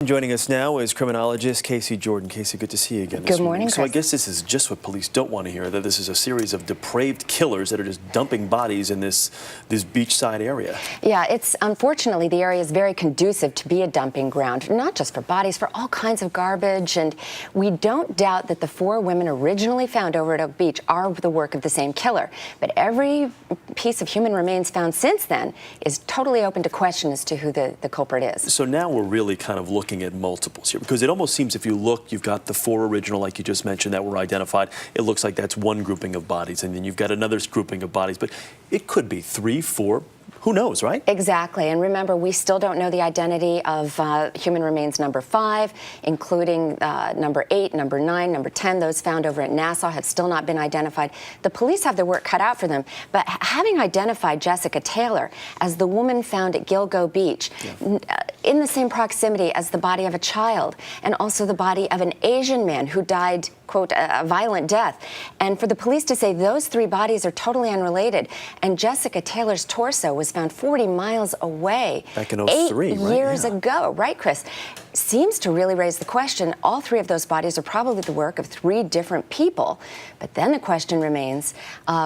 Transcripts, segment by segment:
Joining us now is criminologist Casey Jordan. Casey, good to see you again this Good morning, So I Chris. guess this is just what police don't want to hear, that this is a series of depraved killers that are just dumping bodies in this beachside area. Yeah, unfortunately, the area is very conducive to be a dumping ground, not just for bodies, for all kinds of garbage. And we don't doubt that the 4 women originally found over at Oak Beach are the work of the same killer. But every piece of human remains found since then is totally open to question as to who the culprit is. So now we're really kind of looking at multiples here, because it almost seems, if you look, you've got the 4 original, like you just mentioned, that were identified. It looks like that's one grouping of bodies, and then you've got another grouping of bodies, but it could be 3, 4, who knows, right? Exactly. And remember, we still don't know the identity of human remains number 5, including number 8, number 9, number 10. Those found over at Nassau have still not been identified. The police have their work cut out for them. But having identified Jessica Taylor as the woman found at Gilgo Beach, in the same proximity as the body of a child, and also the body of an Asian man who died, quote, a violent death. And for the police to say those 3 bodies are totally unrelated, and Jessica Taylor's torso was found 40 miles away. Back in 03, 8 right? years ago, right, Chris? Seems to really raise the question. All 3 of those bodies are probably the work of 3 different people. But then the question remains,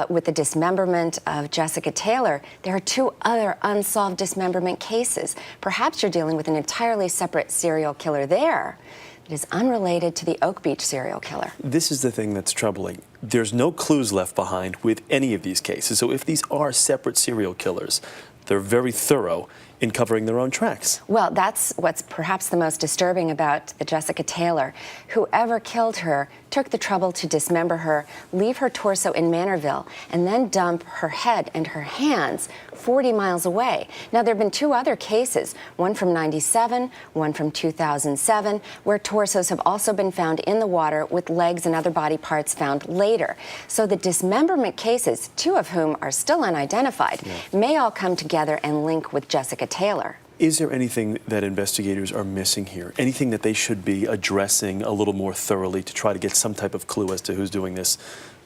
with the dismemberment of Jessica Taylor, there are 2 other unsolved dismemberment cases. Perhaps you're dealing with an entirely separate serial killer there. It is unrelated to the Oak Beach serial killer. This is the thing that's troubling. There's no clues left behind with any of these cases. So if these are separate serial killers, they're very thorough in covering their own tracks. Well, that's what's perhaps the most disturbing about the Jessica Taylor. Whoever killed her took the trouble to dismember her, leave her torso in Manorville, and then dump her head and her hands 40 miles away. Now, there have been 2 other cases, one from '97, one from 2007, where torsos have also been found in the water with legs and other body parts found later. So the dismemberment cases, 2 of whom are still unidentified, may all come together and link with Jessica Taylor. Is there anything that investigators are missing here? Anything that they should be addressing a little more thoroughly to try to get some type of clue as to who's doing this,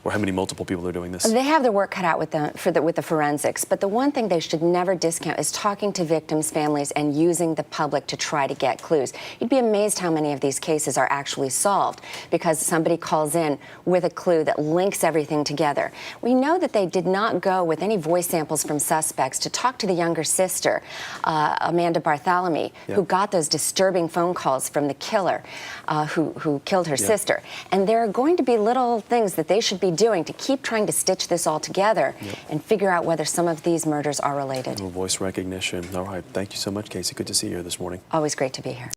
or how many multiple people are doing this? They have their work cut out with the forensics, but the one thing they should never discount is talking to victims' families and using the public to try to get clues. You'd be amazed how many of these cases are actually solved because somebody calls in with a clue that links everything together. We know that they did not go with any voice samples from suspects to talk to the younger sister, Amanda Bartholomew, who got those disturbing phone calls from the killer who killed her sister. And there are going to be little things that they should be doing to keep trying to stitch this all together and figure out whether some of these murders are related. Voice recognition. All right. Thank you so much, Casey. Good to see you here this morning. Always great to be here.